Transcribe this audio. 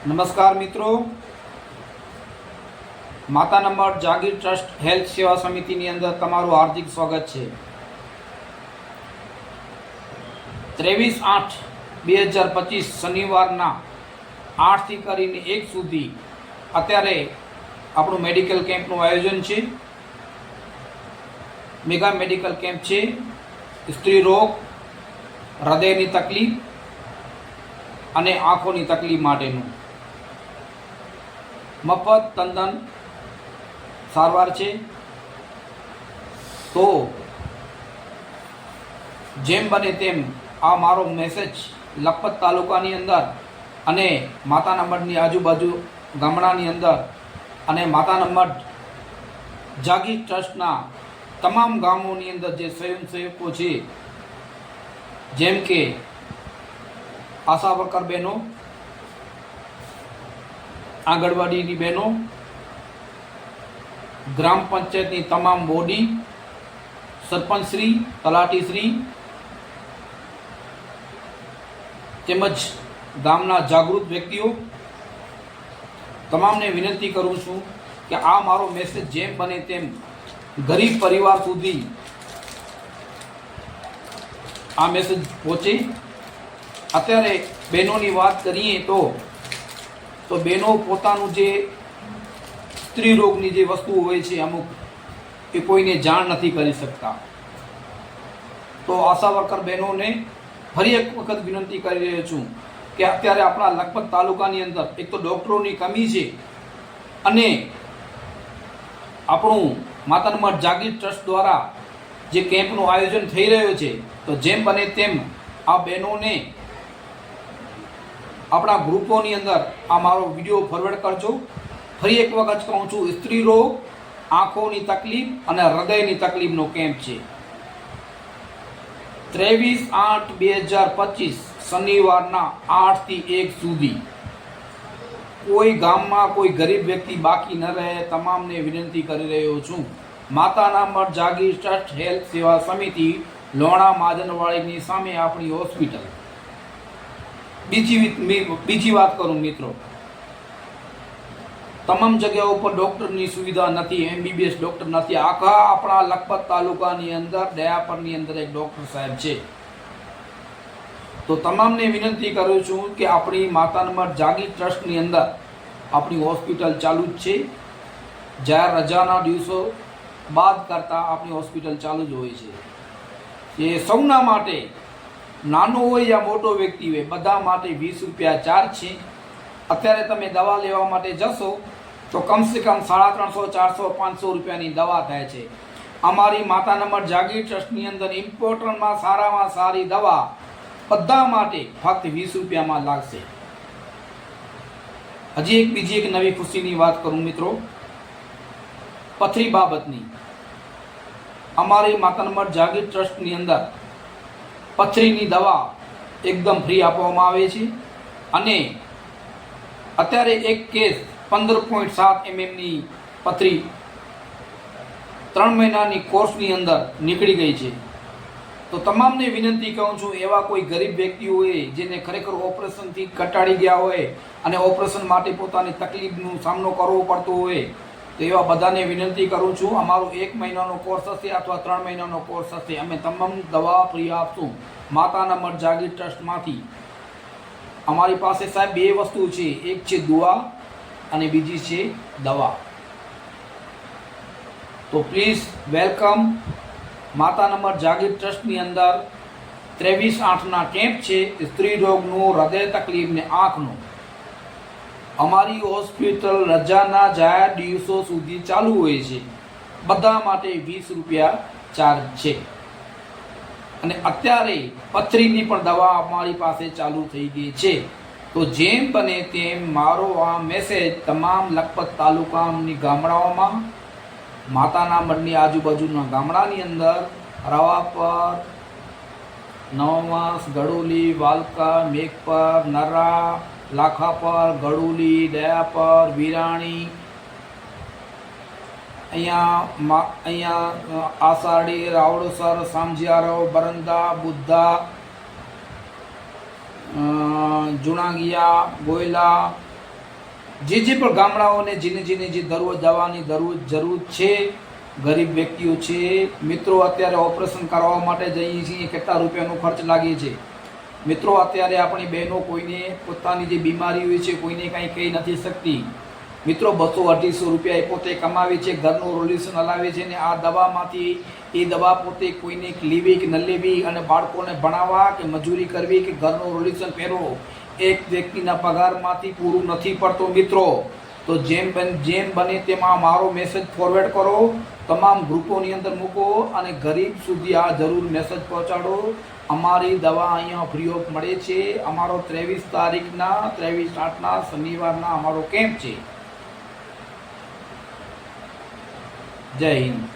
નમસ્કાર મિત્રો, માતાના મઢ જાગીર ટ્રસ્ટ હેલ્થ સેવા સમિતિની અંદર તમારું હાર્દિક સ્વાગત છે। 23/8/2025 શનિવારના 8 થી કરીને 1 સુધી અત્યારે આપણું મેડિકલ કેમ્પનું આયોજન છે। મેગા મેડિકલ કેમ્પ છે। સ્ત્રી રોગ, હૃદયની તકલીફ અને આંખોની તકલીફ માટેનું મફત તદ્દન સારવાર છે। તો જેમ બને તેમ આ મારો મેસેજ લખપત તાલુકાની અંદર અને માતાના મઢની આજુબાજુ ગામડાની અંદર અને માતાના મઢ જાગીર ટ્રસ્ટના તમામ ગામોની અંદર જે સ્વયંસેવકો છે, જેમ કે આશા વર્કર બહેનો, આંગણવાડીની બહેનો, ગ્રામ પંચાયતની તમામ બોડી, સરપંચશ્રી, તલાટીશ્રી તેમજ ગામના જાગૃત વ્યક્તિઓ તમામને વિનંતી કરું છું કે આ મારો મેસેજ જેમ બને તેમ ગરીબ પરિવાર સુધી આ મેસેજ પહોંચે। અત્યારે બહેનોની વાત કરીએ તો બહેનો પોતાનું જે સ્ત્રી રોગની જે વસ્તુ હોય છે અમુક એ કોઈને જાણ નથી કરી શકતા। તો આશા વર્કર બહેનોને ફરી એક વખત વિનંતી કરી રહ્યો છું કે અત્યારે આપણા લખપત તાલુકાની અંદર એક તો ડૉક્ટરોની કમી છે અને આપણું માતાના મઢ જાગીર ટ્રસ્ટ દ્વારા જે કેમ્પનું આયોજન થઈ રહ્યો છે, તો જેમ બને તેમ આ બહેનોને આપણા ગ્રુપોની અંદર આ મારો વિડીયો ફોરવર્ડ કરજો। ફરી એક વખત કહું છું, સ્ત્રી રોગ, આંખોની તકલીફ અને હૃદયની તકલીફનો કેમ્પ છે। 23/8/2025 શનિવારના 8 થી 1 સુધી કોઈ ગામમાં કોઈ ગરીબ વ્યક્તિ બાકી ન રહે, તમામને વિનંતી કરી રહ્યો છું। માતાના મઢ જાગીર ટ્રસ્ટ હેલ્થ સેવા સમિતિ, લોણા માજનવાડીની સામે આપણી હોસ્પિટલ। બીજી વાત કરું મિત્રો, તમામ જગ્યાઓ પર ડૉક્ટરની સુવિધા નથી, MBBS ડૉક્ટર નથી। આખા આપણા લખપત તાલુકાની અંદર દયાપરની અંદર એક ડૉક્ટર સાહેબ છે। તો તમામને વિનંતી કરું છું કે આપણી માતાના મઢ જાગીર ટ્રસ્ટની અંદર આપણી હોસ્પિટલ ચાલુ જ છે। જ્યારે રજાના દિવસો બાદ કરતાં આપણી હોસ્પિટલ ચાલુ જ હોય છે। એ સૌના માટે, નાનો હોય યા મોટો વ્યક્તિ હોય, બધા માટે 20 રૂપિયા ચાર્જ છે। અત્યારે તમે દવા લેવા માટે જશો તો કમસે કમ 350, 400, 500 રૂપિયાની દવા થાય છે। અમારી માતાના મઢ જાગીર ટ્રસ્ટની અંદર ઇમ્પોર્ટન્ટમાં સારામાં સારી દવા બધા માટે ફક્ત 20 રૂપિયામાં લાગશે। હજી બીજી એક નવી ખુશીની વાત કરું મિત્રો, પથરી બાબતની। અમારી માતાના મઢ જાગીર ટ્રસ્ટની અંદર પથરીની દવા એકદમ ફ્રી આપવામાં આવે છે અને અત્યારે એક કેસ 15.7 mmની પથરી 3 મહિનાની કોર્સની અંદર નીકળી ગઈ છે। તો તમામને વિનંતી કહું છું, એવા કોઈ ગરીબ વ્યક્તિ હોય જેને ખરેખર ઓપરેશનથી કંટાળી ગયા હોય અને ઓપરેશન માટે પોતાની તકલીફનો સામનો કરવો પડતો હોય, તો એવા બધાને વિનંતી કરું છું, અમારો 1 મહિનાનો કોર્સ હશે અથવા 3 મહિનાનો કોર્સ હશે, અમે તમામ દવા ફ્રી આપશું માતાના મઢ જાગીર ટ્રસ્ટમાંથી। અમારી પાસે સાહેબ 2 વસ્તુ છે, એક છે દુઆ અને બીજી છે દવા। તો પ્લીઝ વેલકમ। માતાના મઢ જાગીર ટ્રસ્ટની અંદર 23/8ના કેમ્પ છે, સ્ત્રી રોગનું, હૃદય તકલીફ ને આંખનું। અમારી હોસ્પિટલ રજાના જાહેર દિવસો સુધી ચાલુ હોય છે, બધા માટે 20 રૂપિયા ચાર્જ છે અને અત્યારે પથરીની પણ દવા અમારી પાસે ચાલુ થઈ ગઈ છે। તો જેમ બને તેમ મારો આ મેસેજ તમામ લખપત તાલુકાની ગામડાઓમાં, માતાના મઢની આજુબાજુના ગામડાની અંદર, રવાપર, નવમસ, ગડોલી, વાલકા, મેઘપર, નરા, લાખાપર, ગડોલી, દયાપર, વિરાણી, અહીંયા આષાઢી, રાવળસર, સામજિયારો, બરંદા, બુદ્ધા, જુણાગિયા, ગોયલા, જે પણ ગામડાઓને જેને જે દરરોજ દવાની જરૂર છે, ગરીબ વ્યક્તિઓ છે મિત્રો, અત્યારે ઓપરેશન કરવા માટે જઈએ છીએ, કેટલા રૂપિયાનો ખર્ચ લાગે છે મિત્રો. અત્યારે આપણી બહેનો કોઈને પોતાની જે બીમારી હોય છે કોઈને કાંઈ કહી નથી શકતી મિત્રો. 200-250 રૂપિયા એ પોતે કમાવે છે, ઘરનું રોલ્યુશન હલાવે છે, ને આ દવામાંથી એ દવા પોતે કોઈને લેવી કે ન લેવી, અને બાળકોને ભણાવવા કે મજૂરી કરવી કે ઘરનું રોલ્યુશન પહેરવો, એક વ્યક્તિના પગારમાંથી પૂરું નથી પડતું મિત્રો. તો જેમ બને તેમાં મારો મેસેજ ફોરવર્ડ કરો, તમામ ગ્રુપોની અંદર મૂકો અને ગરીબ સુધી આ જરૂર મેસેજ પહોંચાડો. અમારી દવા અહીંયા ફ્રી ઓફ મળે છે. અમારો 23 તારીખના 23/8ના શનિવારના અમારો કેમ્પ છે. જય હિન્દ.